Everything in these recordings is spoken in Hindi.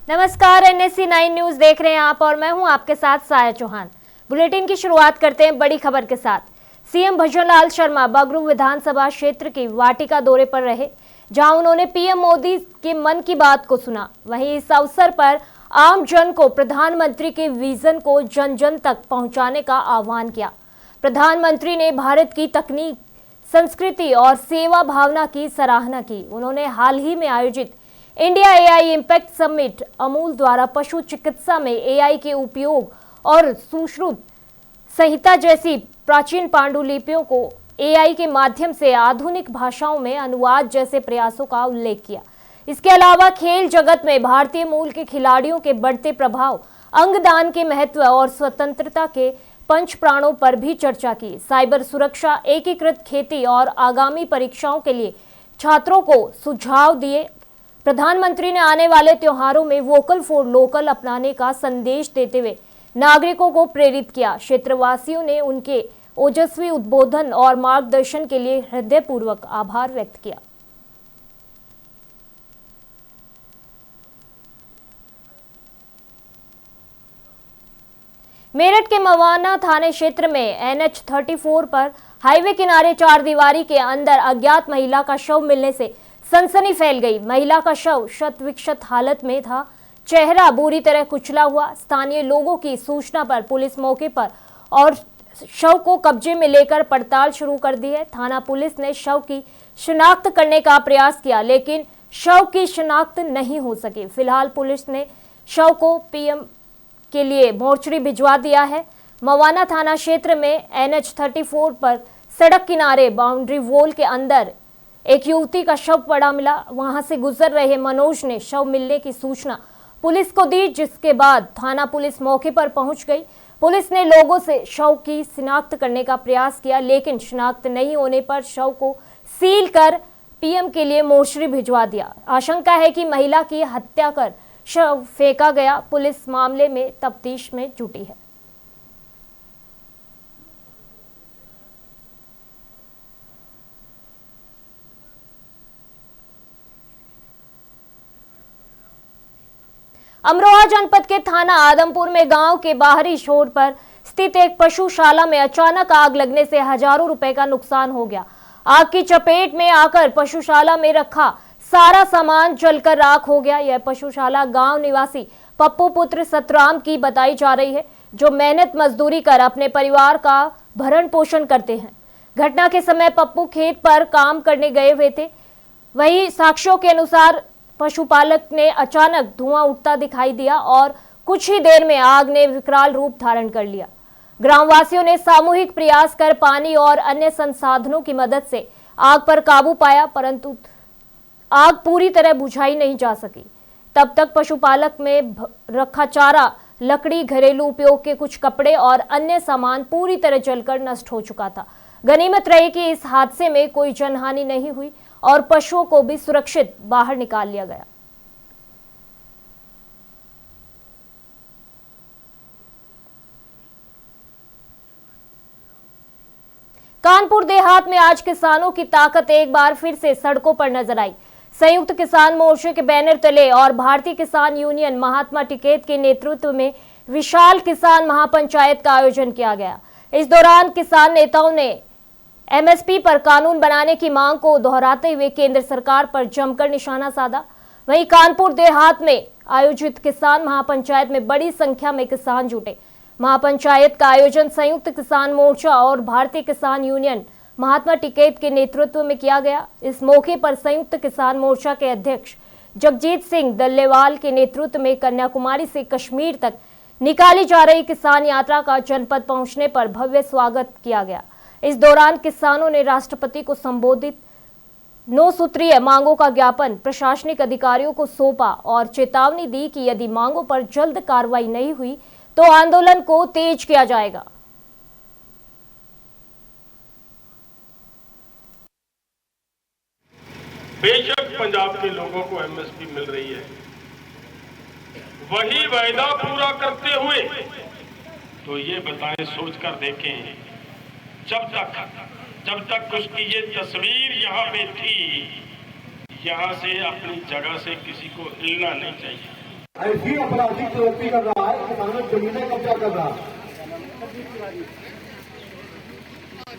नमस्कार, NSC 9 न्यूज देख रहे हैं आप और मैं हूं आपके साथ साया चौहान। बुलेटिन की शुरुआत करते हैं बड़ी खबर के साथ। सीएम भजनलाल शर्मा बगरू विधानसभा क्षेत्र की वाटिका दौरे पर रहे, जहां उन्होंने पीएम मोदी के मन की बात को सुना। वहीं इस अवसर पर आम जन को प्रधानमंत्री के विजन को जन जन तक पहुंचाने का आह्वान किया। प्रधानमंत्री ने भारत की तकनीक, संस्कृति और सेवा भावना की सराहना की। उन्होंने हाल ही में आयोजित India AI impact summit, Amul द्वारा पशु चिकित्सा में एआई के उपयोग और सुश्रुत संहिता जैसी प्राचीन पांडुलिपियों को एआई के माध्यम से आधुनिक भाषाओं में अनुवाद जैसे प्रयासों का उल्लेख किया। इसके अलावा खेल जगत में भारतीय मूल के खिलाड़ियों के बढ़ते प्रभाव, अंगदान के महत्व और स्वतंत्रता के पंच प्राणों पर भी चर्चा की। साइबर सुरक्षा, एकीकृत खेती और आगामी परीक्षाओं के लिए छात्रों को सुझाव दिए। प्रधानमंत्री ने आने वाले त्योहारों में वोकल फॉर लोकल अपनाने का संदेश देते हुए नागरिकों को प्रेरित किया। क्षेत्रवासियों ने उनके ओजस्वी उद्बोधन और मार्गदर्शन के लिए हृदयपूर्वक आभार व्यक्त किया। मेरठ के मवाना थाने क्षेत्र में NH 34 पर हाईवे किनारे चारदीवारी के अंदर अज्ञात महिला का शव मिलने से सनसनी फैल गई। महिला का शव क्षत विक्षत हालत में था, चेहरा बुरी तरह कुचला हुआ। स्थानीय लोगों की सूचना पर पुलिस मौके पर और शव को कब्जे में लेकर पड़ताल शुरू कर दी है। थाना पुलिस ने शव की शिनाख्त करने का प्रयास किया, लेकिन शव की शिनाख्त नहीं हो सकी। फिलहाल पुलिस ने शव को पीएम के लिए मोर्चरी भिजवा दिया है। मवाना थाना क्षेत्र में NH 34 पर सड़क किनारे बाउंड्री वॉल के अंदर एक युवती का शव पड़ा मिला। वहां से गुजर रहे मनोज ने शव मिलने की सूचना पुलिस को दी, जिसके बाद थाना पुलिस मौके पर पहुंच गई। पुलिस ने लोगों से शव की शिनाख्त करने का प्रयास किया, लेकिन शिनाख्त नहीं होने पर शव को सील कर पीएम के लिए मोर्चरी भिजवा दिया। आशंका है कि महिला की हत्या कर शव फेंका गया। पुलिस मामले में तफ्तीश में जुटी है। अमरोहा जनपद के थाना आदमपुर में गांव के बाहरी छोर पर स्थित एक पशुशाला में अचानक आग लगने से हजारों रुपए का नुकसान हो गया। आग की चपेट में आकर पशुशाला में रखा सारा सामान जलकर राख हो गया। यह पशुशाला गांव निवासी पप्पू पुत्र सतराम की बताई जा रही है, जो मेहनत मजदूरी कर अपने परिवार का भरण पोषण करते हैं। घटना के समय पप्पू खेत पर काम करने गए हुए थे। वहीं साक्ष्यों के अनुसार पशुपालक ने अचानक धुआं उठता दिखाई दिया और कुछ ही देर में आग ने विकराल रूप धारण कर लिया। ग्रामवासियों ने सामूहिक प्रयास कर पानी और अन्य संसाधनों की मदद से आग पर काबू पाया, परंतु आग पूरी तरह बुझाई नहीं जा सकी। तब तक पशुपालक में रखा चारा, लकड़ी, घरेलू उपयोग के कुछ कपड़े और अन्य सामान पूरी तरह जलकर नष्ट हो चुका था। गनीमत रही कि इस हादसे में कोई जनहानि नहीं हुई और पशुओं को भी सुरक्षित बाहर निकाल लिया गया। कानपुर देहात में आज किसानों की ताकत एक बार फिर से सड़कों पर नजर आई। संयुक्त किसान मोर्चे के बैनर तले और भारतीय किसान यूनियन महात्मा टिकैत के नेतृत्व में विशाल किसान महापंचायत का आयोजन किया गया। इस दौरान किसान नेताओं ने MSP पर कानून बनाने की मांग को दोहराते हुए केंद्र सरकार पर जमकर निशाना साधा। वहीं कानपुर देहात में आयोजित किसान महापंचायत में बड़ी संख्या में किसान जुटे। महापंचायत का आयोजन संयुक्त किसान मोर्चा और भारतीय किसान यूनियन महात्मा टिकैत के नेतृत्व में किया गया। इस मौके पर संयुक्त किसान मोर्चा के अध्यक्ष जगजीत सिंह दल्लेवाल के नेतृत्व में कन्याकुमारी से कश्मीर तक निकाली जा रही किसान यात्रा का जनपद पहुंचने पर भव्य स्वागत किया गया। इस दौरान किसानों ने राष्ट्रपति को संबोधित 9 सूत्रीय मांगों का ज्ञापन प्रशासनिक अधिकारियों को सौंपा और चेतावनी दी कि यदि मांगों पर जल्द कार्रवाई नहीं हुई तो आंदोलन को तेज किया जाएगा। बेशक पंजाब के लोगों को MSP मिल रही है, वही वायदा पूरा करते हुए तो ये बताएं, सोच कर देखें, जब तक उसकी ये तस्वीर यहाँ पे थी, यहाँ से अपनी जगह से किसी को हिलना नहीं चाहिए। ऐसी आपराधिक प्रवृत्ति कर रहा है, किसानों की जमीनें कब्जा कर रहा है।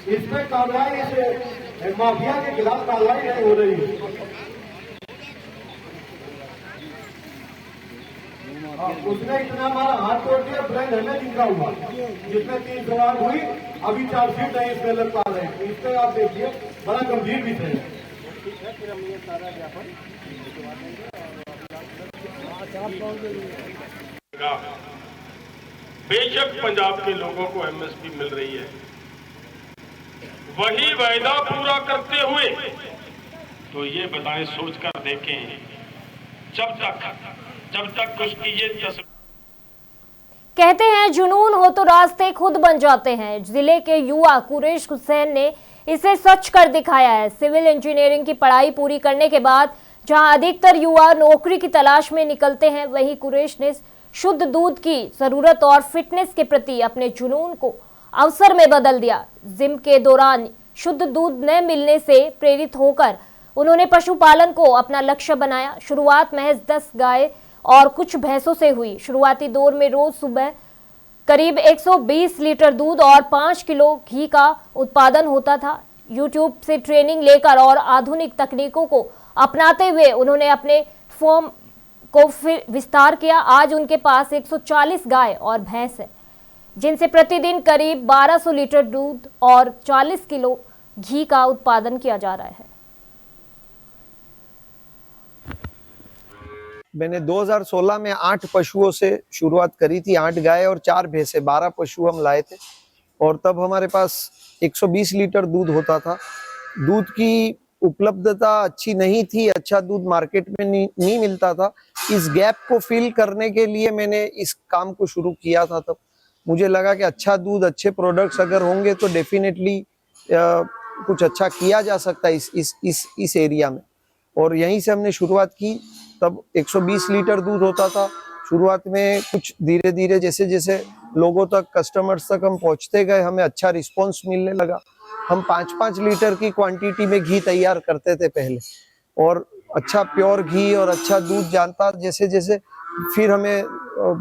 इस पे कार्रवाई, इस माफिया के खिलाफ कार्रवाई नहीं हो रही है। उसने इतना हमारा हाथ तोड़ दिया, ब्रेन हमें जिंदा हुआ, जिसमें 3 सवाल हुई, अभी चार्जशीट नहीं इसमें लग पा रहे हैं। इस पे आप देखिए, बड़ा गंभीर विषय है। बेशक पंजाब के लोगों को एमएसपी मिल रही है, वही वायदा पूरा करते हुए तो ये बताएं, सोच कर देखें, जब तक उसकी ये तस्वीर। कहते हैं जुनून हो तो रास्ते खुद बन जाते हैं। जिले के युवा कुरैश हुसैन ने इसे सच कर दिखाया है। सिविल इंजीनियरिंग की पढ़ाई पूरी करने के बाद जहां अधिकतर युवा नौकरी की तलाश में निकलते हैं, वहीं कुरैश ने शुद्ध दूध की जरूरत और फिटनेस के प्रति अपने जुनून को अवसर में बदल दिया। जिम के दौरान शुद्ध दूध न मिलने से प्रेरित होकर उन्होंने पशुपालन को अपना लक्ष्य बनाया। शुरुआत महज 10 गाय और कुछ भैंसों से हुई। शुरुआती दौर में रोज सुबह करीब 120 लीटर दूध और 5 किलो घी का उत्पादन होता था। यूट्यूब से ट्रेनिंग लेकर और आधुनिक तकनीकों को अपनाते हुए उन्होंने अपने फॉर्म को फिर विस्तार किया। आज उनके पास 140 गाय और भैंस है, जिनसे प्रतिदिन करीब 1200 लीटर दूध और 40 किलो घी का उत्पादन किया जा रहा है। मैंने 2016 में 8 पशुओं से शुरुआत करी थी, 8 गाय और 4 भैंसे, 12 पशु हम लाए थे। और तब हमारे पास 120 लीटर दूध होता था। दूध की उपलब्धता अच्छी नहीं थी, अच्छा दूध मार्केट में नहीं मिलता था। इस गैप को फिल करने के लिए मैंने इस काम को शुरू किया था। तब मुझे लगा कि अच्छा दूध, अच्छे प्रोडक्ट्स अगर होंगे तो डेफिनेटली कुछ अच्छा किया जा सकता है इस एरिया में। और यहीं से हमने शुरुआत की। तब 120 लीटर दूध होता था। शुरुआत में कुछ धीरे धीरे जैसे जैसे लोगों तक, कस्टमर्स तक हम पहुंचते गए, हमें अच्छा रिस्पांस मिलने लगा। हम 5-5 लीटर की क्वांटिटी में घी तैयार करते थे पहले, और अच्छा प्योर घी और अच्छा दूध जानता जैसे जैसे फिर हमें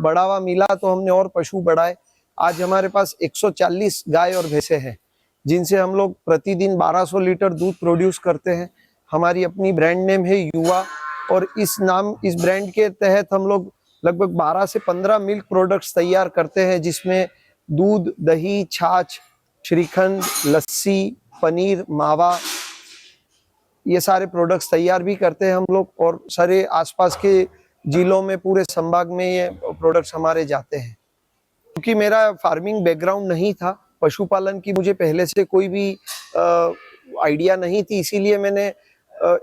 बढ़ावा मिला तो हमने और पशु बढ़ाए। आज हमारे पास 140 गाय और भैंसे हैं, जिनसे हम लोग प्रतिदिन 1200 लीटर दूध प्रोड्यूस करते हैं। हमारी अपनी ब्रांड नेम है युवा, और इस ब्रांड के तहत हम लोग लगभग 12 से 15 मिल्क प्रोडक्ट्स तैयार करते हैं, जिसमें दूध, दही, छाछ, श्रीखंड, लस्सी, पनीर, मावा, ये सारे प्रोडक्ट्स तैयार भी करते हैं हम लोग। और सारे आसपास के जिलों में, पूरे संभाग में ये प्रोडक्ट्स हमारे जाते हैं। क्योंकि मेरा फार्मिंग बैकग्राउंड नहीं था, पशुपालन की मुझे पहले से कोई भी आइडिया नहीं थी, इसीलिए मैंने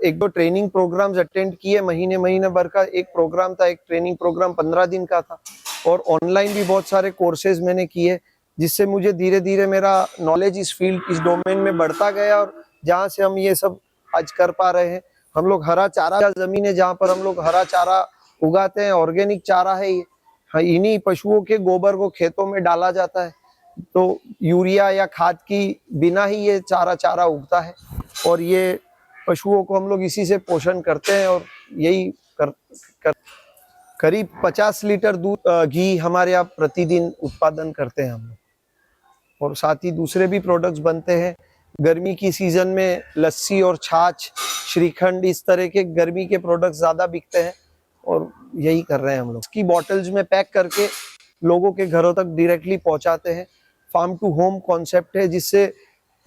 1-2 ट्रेनिंग प्रोग्राम्स अटेंड किए। महीने भर का एक प्रोग्राम था, एक ट्रेनिंग प्रोग्राम 15 दिन का था। और ऑनलाइन भी बहुत सारे कोर्सेज मैंने किए, जिससे मुझे धीरे धीरे मेरा नॉलेज इस फील्ड, इस डोमेन में बढ़ता गया। और जहाँ से हम ये सब आज कर पा रहे हैं, हम लोग हरा चारा, जमीन है जहाँ पर हम लोग हरा चारा उगाते हैं, ऑर्गेनिक चारा है ये। इन्हीं पशुओं के गोबर को खेतों में डाला जाता है, तो यूरिया या खाद की बिना ही ये चारा उगता है। और ये पशुओं को हम लोग इसी से पोषण करते हैं। और यही करीब 50 लीटर दूध, घी हमारे यहाँ प्रतिदिन उत्पादन करते हैं हम लोग। और साथ ही दूसरे भी प्रोडक्ट्स बनते हैं। गर्मी की सीजन में लस्सी और छाछ, श्रीखंड, इस तरह के गर्मी के प्रोडक्ट्स ज्यादा बिकते हैं, और यही कर रहे हैं हम लोग। इसकी बॉटल्स में पैक करके लोगों के घरों तक डायरेक्टली पहुंचाते हैं। फार्म टू होम कॉन्सेप्ट है, जिससे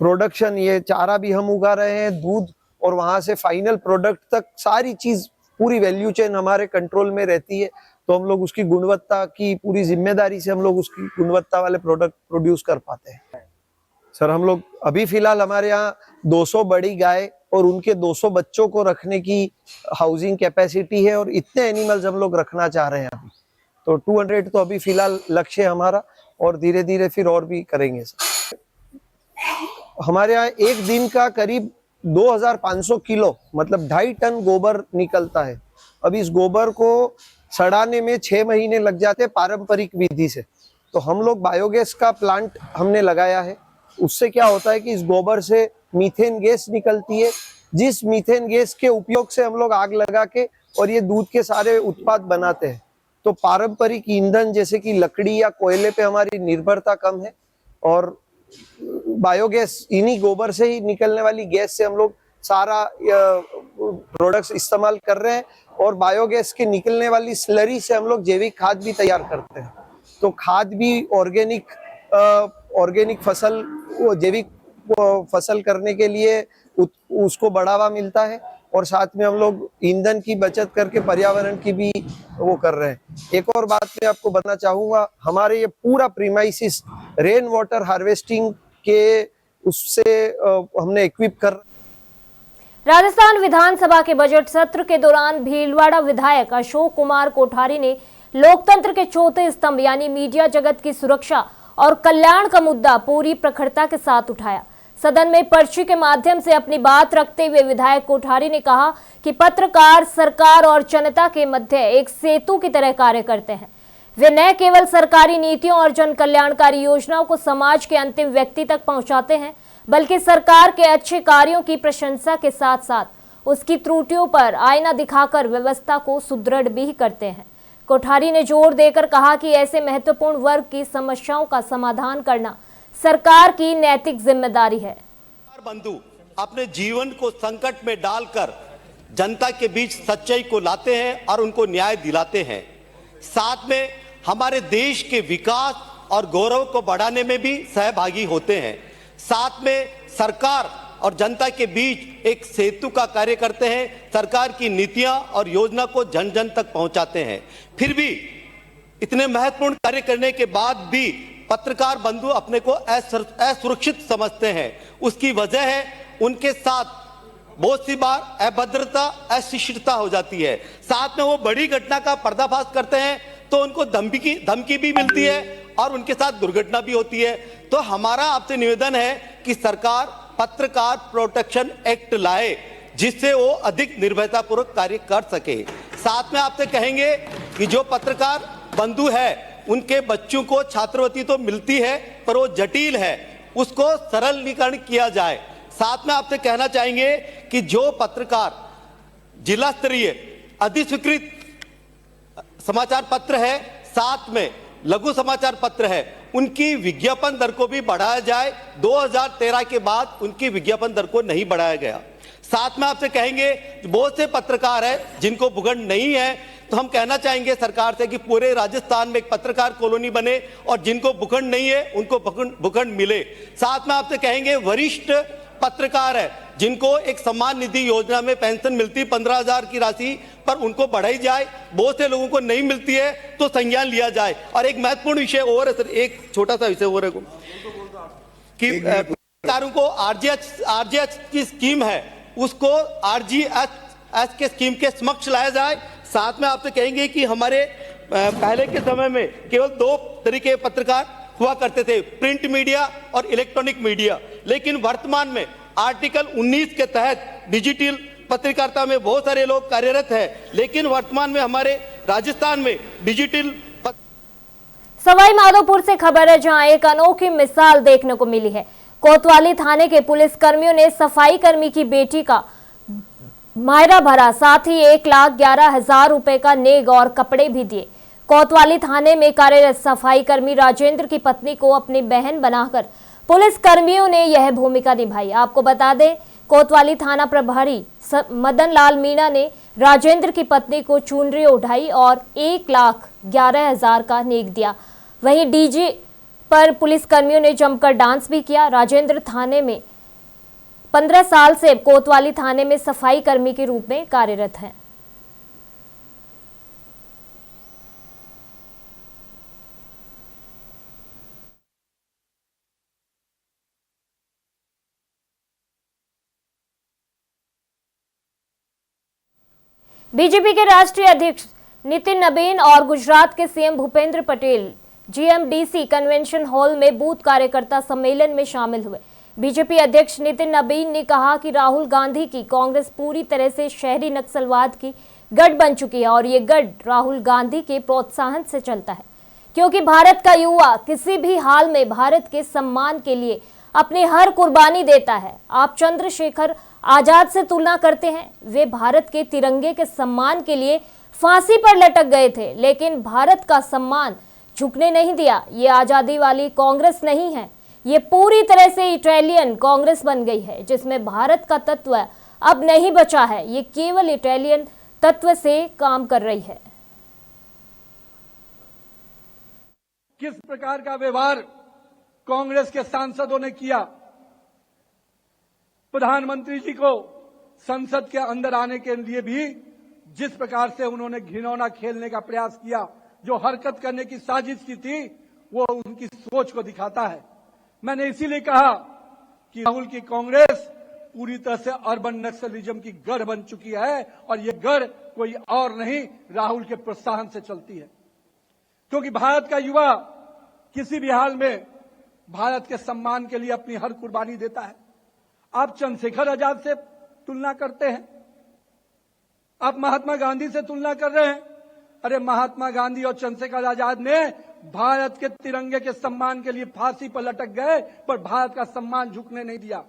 प्रोडक्शन, ये चारा भी हम उगा रहे हैं, दूध, और वहां से फाइनल प्रोडक्ट तक सारी चीज, पूरी वैल्यू चेन हमारे कंट्रोल में रहती है। तो हम लोग उसकी गुणवत्ता की पूरी जिम्मेदारी से हम लोग उसकी गुणवत्ता वाले प्रोडक्ट प्रोड्यूस कर पाते हैं। सर, हम लोग अभी फिलहाल हमारे यहाँ 200 बड़ी गाय और उनके 200 बच्चों को रखने की हाउसिंग कैपेसिटी है, और इतने एनिमल्स हम लोग रखना चाह रहे हैं अभी। तो 200 तो अभी फिलहाल लक्ष्य है हमारा, और धीरे धीरे फिर और भी करेंगे सर। हमारे यहाँ एक दिन का करीब 2500 किलो, मतलब 2.5 टन गोबर निकलता है। अब इस गोबर को सड़ाने में 6 महीने लग जाते हैं पारंपरिक विधि से। तो हम लोग बायोगैस का प्लांट हमने लगाया है। उससे क्या होता है कि इस गोबर से मीथेन गैस निकलती है, जिस मीथेन गैस के उपयोग से हम लोग आग लगा के और ये दूध के सारे उत्पाद बनाते हैं। तो पारंपरिक ईंधन जैसे कि लकड़ी या कोयले पे हमारी निर्भरता कम है और बायोगैस, इन्हीं गोबर से ही निकलने वाली गैस से हम लोग सारा प्रोडक्ट्स इस्तेमाल कर रहे हैं और बायोगैस के निकलने वाली स्लरी से हम लोग जैविक खाद भी तैयार करते हैं। तो खाद भी ऑर्गेनिक फसल, जैविक फसल करने के लिए उसको बढ़ावा मिलता है और साथ में हम लोग ईंधन की बचत करके पर्यावरण की भी वो कर रहे हैं। एक और बात मैं आपको बताना चाहूंगा, हमारे ये पूरा प्रीमाइसिस रेन वाटर हार्वेस्टिंग के उससे हमने इक्विप कर। राजस्थान विधानसभा के बजट सत्र के दौरान भीलवाड़ा विधायक अशोक कुमार कोठारी ने लोकतंत्र के चौथे स्तंभ यानी मीडिया जगत की सुरक्षा और कल्याण का मुद्दा पूरी प्रखरता के साथ उठाया। सदन में पर्ची के माध्यम से अपनी बात रखते हुए विधायक कोठारी ने कहा कि पत्रकार सरकार और जनता के मध्य एक सेतु की तरह कार्य करते हैं। वे न केवल सरकारी नीतियों और जन कल्याणकारी योजनाओं को समाज के अंतिम व्यक्ति तक पहुंचाते हैं, बल्कि सरकार के अच्छे कार्यों की प्रशंसा के साथ साथ उसकी त्रुटियों पर आईना दिखाकर व्यवस्था को सुदृढ़ भी करते हैं। कोठारी ने जोर देकर कहा कि ऐसे महत्वपूर्ण वर्ग की समस्याओं का समाधान करना सरकार की नैतिक जिम्मेदारी है। बंधु अपने जीवन को संकट में डालकर जनता के बीच सच्चाई को लाते हैं और उनको न्याय दिलाते हैं। साथ में हमारे देश के विकास और गौरव को बढ़ाने में भी सहभागी होते हैं। साथ में सरकार और जनता के बीच एक सेतु का कार्य करते हैं। सरकार की नीतियां और योजना को जन जन तक पहुंचाते हैं। फिर भी इतने महत्वपूर्ण कार्य करने के बाद भी पत्रकार बंधु अपने को असुरक्षित समझते हैं। उसकी वजह है उनके साथ बहुत सी बार अभद्रता, अशिष्टता हो जाती है। साथ में वो बड़ी घटना का पर्दाफाश करते हैं तो उनको धमकी भी मिलती है और उनके साथ दुर्घटना भी होती है। तो हमारा आपसे निवेदन है कि सरकार पत्रकार प्रोटेक्शन एक्ट लाए जिससे वो अधिक निर्भयता पूर्वक कार्य कर सके। साथ में आपसे कहेंगे कि जो पत्रकार बंधु है उनके बच्चों को छात्रवृत्ति तो मिलती है पर वो जटिल है, उसको सरलीकरण किया जाए। साथ में आपसे कहना चाहेंगे कि जो पत्रकार जिला स्तरीय अधिस्वीकृत समाचार पत्र है, साथ में लघु समाचार पत्र है, उनकी विज्ञापन दर को भी बढ़ाया जाए। 2013 के बाद उनकी विज्ञापन दर को नहीं बढ़ाया गया। साथ में आपसे कहेंगे बहुत से पत्रकार है जिनको भूखंड नहीं है, तो हम कहना चाहेंगे सरकार से कि पूरे राजस्थान में एक पत्रकार कॉलोनी बने और जिनको भूखंड नहीं है उनको भूखंड मिले। साथ में आपसे कहेंगे वरिष्ठ पत्रकार है जिनको एक सम्मान निधि योजना में पेंशन मिलती 15,000 की राशि, पर उनको बढ़ाई जाए। बहुत से लोगों को नहीं मिलती है तो संज्ञान लिया जाए। और एक महत्वपूर्ण विषय और है सर, एक छोटा सा विषय और है कि पत्रकारों को आरजीएच की स्कीम है उसको आरजीएच के स्कीम के समक्ष लाया जाए। साथ में आपसे कहेंगे कि हमारे पहले के समय में केवल 2 तरीके पत्रकार हुआ करते थे, प्रिंट मीडिया और इलेक्ट्रॉनिक मीडिया, लेकिन वर्तमान में आर्टिकल 19 के तहत डिजिटल पत्रकारिता में बहुत सारे लोग कार्यरत हैं, लेकिन वर्तमान में हमारे राजस्थान में डिजिटल। सवाई माधोपुर से खबर है जहां एक अनोखी मिसाल देखने को मिली है। कोतवाली थाने के पुलिस कर्मियों ने सफाई कर्मी की बेटी का मायरा भरा, साथ ही 1,11,000 रुपए का नेग और कपड़े भी दिए। कोतवाली थाने में कार्यरत सफाई कर्मी राजेंद्र की पत्नी को अपनी बहन बनाकर पुलिस कर्मियों ने यह भूमिका निभाई। आपको बता दें, कोतवाली थाना प्रभारी मदन लाल मीणा ने राजेंद्र की पत्नी को चुनरी उठाई और 1,11,000 का नेग दिया। वहीं डीजे पर पुलिस कर्मियों ने जमकर डांस भी किया। राजेंद्र थाने में 15 साल से कोतवाली थाने में सफाई कर्मी के रूप में कार्यरत हैं। बीजेपी के राष्ट्रीय अध्यक्ष नितिन नबीन और गुजरात के CM Bhupendra Patel GMDC convention hall में बूथ कार्यकर्ता सम्मेलन में शामिल हुए। बीजेपी अध्यक्ष नितिन नबीन ने कहा कि राहुल गांधी की कांग्रेस पूरी तरह से शहरी नक्सलवाद की गढ़ बन चुकी है और ये गढ़ राहुल गांधी के प्रोत्साहन से चलता है, क्योंकि भारत का युवा किसी भी हाल में भारत के सम्मान के लिए अपनी हर कुर्बानी देता है। आप चंद्रशेखर आजाद से तुलना करते हैं। वे भारत के तिरंगे के सम्मान के लिए फांसी पर लटक गए थे, लेकिन भारत का सम्मान झुकने नहीं दिया। ये आजादी वाली कांग्रेस नहीं है, ये पूरी तरह से इटालियन कांग्रेस बन गई है, जिसमें भारत का तत्व अब नहीं बचा है। ये केवल इटालियन तत्व से काम कर रही है। किस प्रकार का व्यवहार कांग्रेस के सांसदों ने किया, प्रधानमंत्री जी को संसद के अंदर आने के लिए भी जिस प्रकार से उन्होंने घिनौना खेलने का प्रयास किया, जो हरकत करने की साजिश की थी, वो उनकी सोच को दिखाता है। मैंने इसीलिए कहा कि राहुल की कांग्रेस पूरी तरह से अर्बन नक्सलिज्म की गढ़ बन चुकी है, और ये गढ़ कोई और नहीं, राहुल के प्रोत्साहन से चलती है। क्योंकि भारत का युवा किसी भी हाल में भारत के सम्मान के लिए अपनी हर कुर्बानी देता है। आप चंद्रशेखर आजाद से तुलना करते हैं, आप महात्मा गांधी से तुलना कर रहे हैं। अरे महात्मा गांधी और चंद्रशेखर आजाद ने भारत के तिरंगे के सम्मान के लिए फांसी पर लटक गए, पर भारत का सम्मान झुकने नहीं दिया।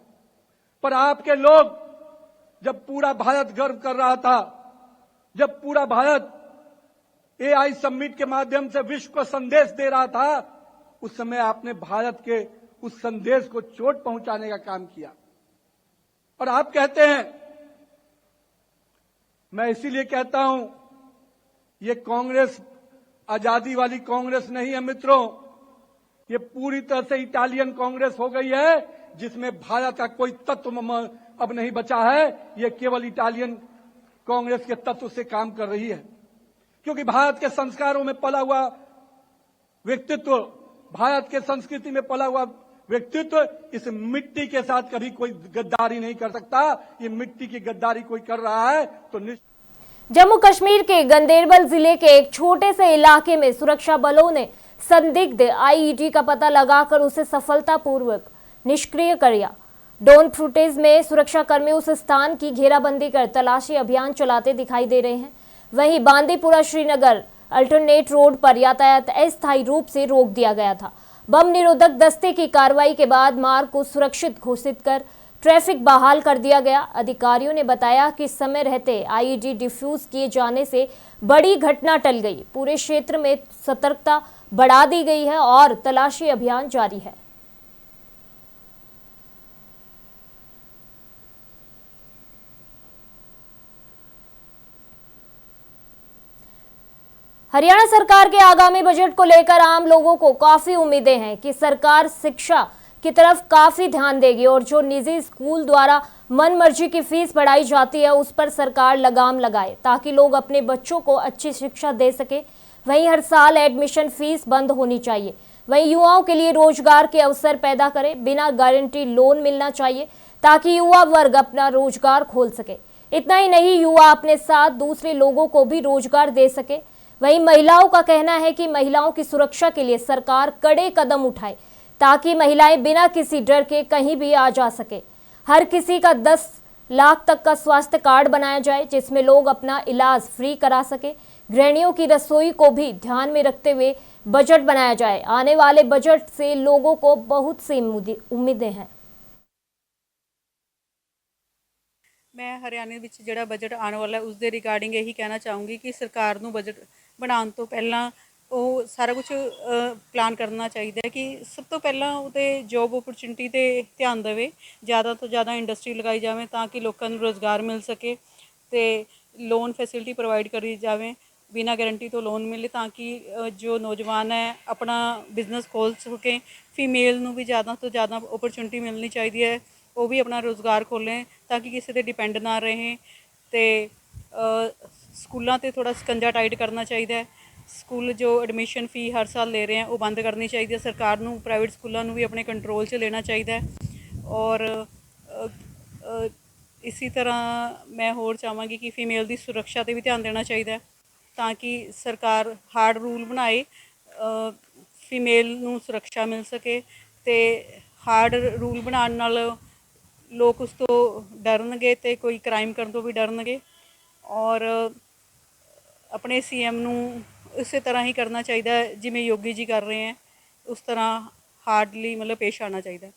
पर आपके लोग, जब पूरा भारत गर्व कर रहा था, जब पूरा भारत AI समिट के माध्यम से विश्व को संदेश दे रहा था, उस समय आपने भारत के उस संदेश को चोट पहुंचाने का काम किया। और आप कहते हैं, मैं इसीलिए कहता हूं, ये कांग्रेस आजादी वाली कांग्रेस नहीं है मित्रों, ये पूरी तरह से इटालियन कांग्रेस हो गई है, जिसमें भारत का कोई तत्व अब नहीं बचा है। ये केवल इटालियन कांग्रेस के तत्व से काम कर रही है। क्योंकि भारत के संस्कारों में पला हुआ व्यक्तित्व, भारत के संस्कृति में पला हुआ व्यक्तित्व, इस मिट्टी के साथ कभी कोई गद्दारी नहीं कर सकता। ये मिट्टी की गद्दारी कोई कर रहा है तो जम्मू कश्मीर के गंदेरबल जिले के एक छोटे से इलाके में सुरक्षा बलों ने संदिग्ध IED का पता लगाकर उसे सफलतापूर्वक निष्क्रिय कर दिया। ड्रोन फुटेज में सुरक्षा कर्मी उस स्थान की घेराबंदी कर तलाशी अभियान चलाते दिखाई दे रहे हैं। वहीं बांदीपुरा श्रीनगर अल्टरनेट रोड पर यातायात अस्थायी रूप से रोक दिया गया था। बम निरोधक दस्ते की कार्रवाई के बाद मार्ग को सुरक्षित घोषित कर ट्रैफिक बहाल कर दिया गया। अधिकारियों ने बताया कि समय रहते IED डिफ्यूज किए जाने से बड़ी घटना टल गई। पूरे क्षेत्र में सतर्कता बढ़ा दी गई है और तलाशी अभियान जारी है। हरियाणा सरकार के आगामी बजट को लेकर आम लोगों को काफी उम्मीदें हैं कि सरकार शिक्षा की तरफ काफी ध्यान देगी और जो निजी स्कूल द्वारा मनमर्जी की फीस बढ़ाई जाती है उस पर सरकार लगाम लगाए ताकि लोग अपने बच्चों को अच्छी शिक्षा दे सके। वहीं हर साल एडमिशन फीस बंद होनी चाहिए। वहीं युवाओं के लिए रोजगार के अवसर पैदा करें, बिना गारंटी लोन मिलना चाहिए ताकि युवा वर्ग अपना रोजगार खोल सके। इतना ही नहीं, युवा अपने साथ दूसरे लोगों को भी रोजगार दे सके। वहीं महिलाओं का कहना है कि महिलाओं की सुरक्षा के लिए सरकार कड़े कदम उठाए ताकि महिलाएं बिना किसी डर के कहीं भी आ जा सके। हर किसी का 10 लाख तक का स्वास्थ्य कार्ड बनाया जाए जिसमें लोग अपना इलाज फ्री करा सके। गृहिणियों की रसोई को भी ध्यान में रखते हुए बजट बनाया जाए। आने वाले बजट से लोगों को बहुत सी उम्मीदें हैं। मैं हरियाणा ਵਿੱਚ ਜਿਹੜਾ ਬਜਟ ਆਉਣ ਵਾਲਾ ਉਸ ਦੇ ਰਿਗਾਰਡਿੰਗ ਇਹੀ ਕਹਿਣਾ ਚਾਹੂੰਗੀ ਕਿ ਸਰਕਾਰ ਨੂੰ ਬਜਟ ਬਣਾਉਣ ਤੋਂ ਪਹਿਲਾਂ ਉਹ ਸਾਰਾ ਕੁਝ ਪਲਾਨ ਕਰਨਾ ਚਾਹੀਦਾ ਹੈ ਕਿ ਸਭ ਤੋਂ ਪਹਿਲਾਂ ਉਹਦੇ ਜੌਬ ਓਪਰਚੁਨਿਟੀ ਤੇ ਧਿਆਨ ਦੇਵੇ, ਜ਼ਿਆਦਾ ਤੋਂ ਜ਼ਿਆਦਾ ਇੰਡਸਟਰੀ ਲਗਾਈ ਜਾਵੇ ਤਾਂ ਕਿ ਲੋਕਾਂ ਨੂੰ ਰੋਜ਼ਗਾਰ ਮਿਲ ਸਕੇ ਤੇ ਲੋਨ ਫੈਸਿਲਿਟੀ ਪ੍ਰੋਵਾਈਡ ਕਰੀ ਜਾਵੇ, बिना गारंटी तो लोन मिले ताकि जो नौजवान है अपना बिजनेस खोल सकें। फीमेल नूं भी ज़्यादा तो ज़्यादा ओपरचुनिटी मिलनी चाहिए है, वो भी अपना रोज़गार खोलें ताकि किसी से डिपेंड ना रहें। तो स्कूलों ते थोड़ा ਸਕੰਜਾ टाइट करना चाहिए है। स्कूल जो एडमिशन फी हर साल ले रहे हैं वो बंद करनी चाहिए। सरकार नूं प्राइवेट स्कूलों नूं भी अपने कंट्रोल च लेना चाहिए। और इसी तरह मैं होर चाहांगी कि फीमेल की सुरक्षा पर भी ध्यान देना चाहिए ताकि सरकार हार्ड रूल बनाए, फीमेल नूं सुरक्षा मिल सके। तो हार्ड रूल बनाने नाल लोग उस तो डरनगे तो कोई क्राइम करने तो भी डरनगे। और अपने CM नूं इस तरह ही करना चाहिए जिमें योगी जी कर रहे हैं, उस तरह हार्डली मतलब पेश आना चाहिए।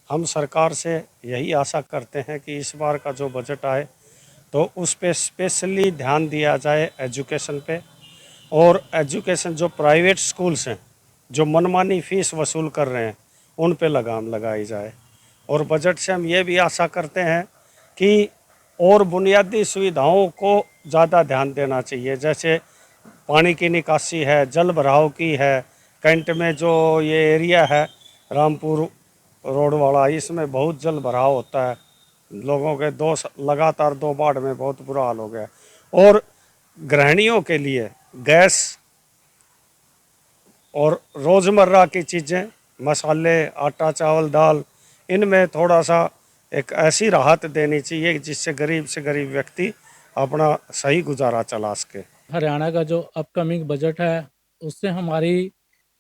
हम सरकार से यही आशा करते हैं कि इस बार का जो बजट आए तो उस पे स्पेशली ध्यान दिया जाए एजुकेशन पे, और एजुकेशन जो प्राइवेट स्कूल्स हैं जो मनमानी फ़ीस वसूल कर रहे हैं उन पे लगाम लगाई जाए। और बजट से हम ये भी आशा करते हैं कि और बुनियादी सुविधाओं को ज़्यादा ध्यान देना चाहिए, जैसे पानी की निकासी है, जल भराव की है। कैंट में जो ये एरिया है रामपुर रोड वाला, इसमें बहुत जल भराव होता है, लोगों के लगातार 2 बाढ़ में बहुत बुरा हाल हो गया। और गृहिणियों के लिए गैस और रोज़मर्रा की चीज़ें, मसाले, आटा, चावल, दाल, इनमें थोड़ा सा एक ऐसी राहत देनी चाहिए जिससे गरीब से गरीब व्यक्ति अपना सही गुजारा चला सके। हरियाणा का जो अपकमिंग बजट है उससे हमारी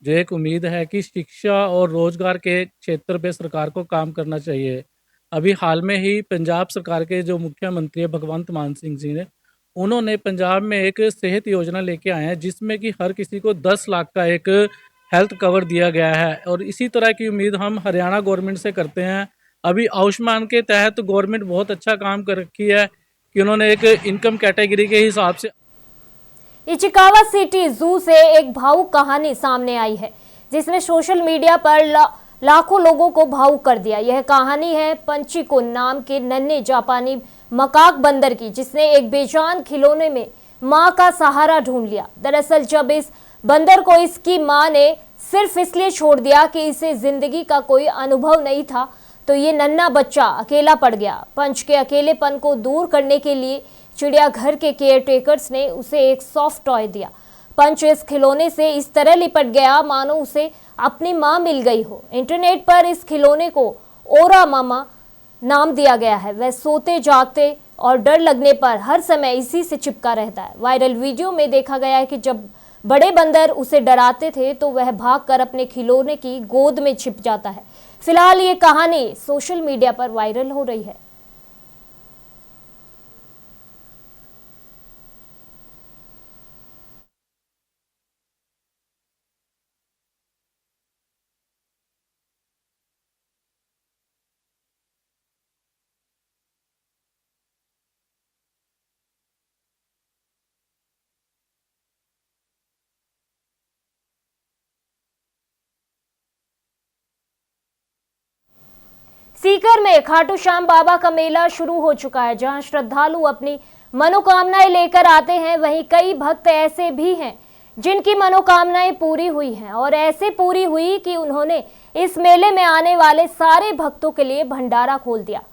जो एक उम्मीद है कि शिक्षा और रोजगार के क्षेत्र पे सरकार को काम करना चाहिए। अभी हाल में ही पंजाब सरकार के जो मुख्यमंत्री है भगवंत मान सिंह जी ने, उन्होंने पंजाब में एक सेहत योजना लेके आए हैं जिसमें कि हर किसी को 10 लाख का एक हेल्थ कवर दिया गया है। और इसी तरह की उम्मीद हम हरियाणा गवर्नमेंट से करते हैं। अभी आयुष्मान के तहत गवर्नमेंट बहुत अच्छा काम कर रखी है कि उन्होंने एक इनकम कैटेगरी के हिसाब से। इचिकावा सिटी जू से एक भावुक कहानी सामने आई है जिसने सोशल मीडिया पर लाखों लोगों को भावुक कर दिया। यह कहानी है पंचीको नाम के नन्हे जापानी मकाक बंदर की, जिसने एक बेजान खिलौने में मां का सहारा ढूंढ लिया। दरअसल जब इस बंदर को इसकी मां ने सिर्फ इसलिए छोड़ दिया कि इसे जिंदगी का कोई अनुभव नहीं था, तो ये नन्हा बच्चा अकेला पड़ गया। पंच के अकेलेपन को दूर करने के लिए चिड़ियाघर के केयरटेकर्स ने उसे एक सॉफ्ट टॉय दिया। पंच इस खिलौने से इस तरह लिपट गया मानो उसे अपनी मां मिल गई हो। इंटरनेट पर इस खिलौने को ओरा मामा नाम दिया गया है। वह सोते जागते और डर लगने पर हर समय इसी से चिपका रहता है। वायरल वीडियो में देखा गया है कि जब बड़े बंदर उसे डराते थे तो वह भागकर अपने खिलौने की गोद में छिप जाता है। फिलहाल ये कहानी सोशल मीडिया पर वायरल हो रही है। सीकर में खाटू श्याम बाबा का मेला शुरू हो चुका है, जहां श्रद्धालु अपनी मनोकामनाएं लेकर आते हैं। वहीं कई भक्त ऐसे भी हैं जिनकी मनोकामनाएं पूरी हुई हैं और ऐसे पूरी हुई कि उन्होंने इस मेले में आने वाले सारे भक्तों के लिए भंडारा खोल दिया।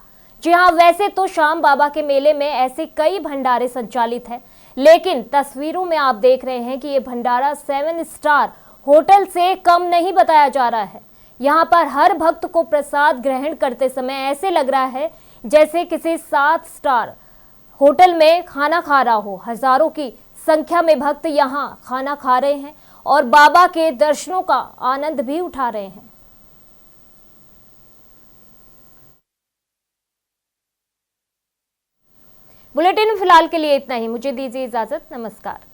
जी हाँ, वैसे तो श्याम बाबा के मेले में ऐसे कई भंडारे संचालित हैं, लेकिन तस्वीरों में आप देख रहे हैं कि ये भंडारा 7 स्टार होटल से कम नहीं बताया जा रहा है। यहाँ पर हर भक्त को प्रसाद ग्रहण करते समय ऐसे लग रहा है जैसे किसी 7 स्टार होटल में खाना खा रहा हो। हजारों की संख्या में भक्त यहाँ खाना खा रहे हैं और बाबा के दर्शनों का आनंद भी उठा रहे हैं। बुलेटिन फिलहाल के लिए इतना ही। मुझे दीजिए इजाजत। नमस्कार।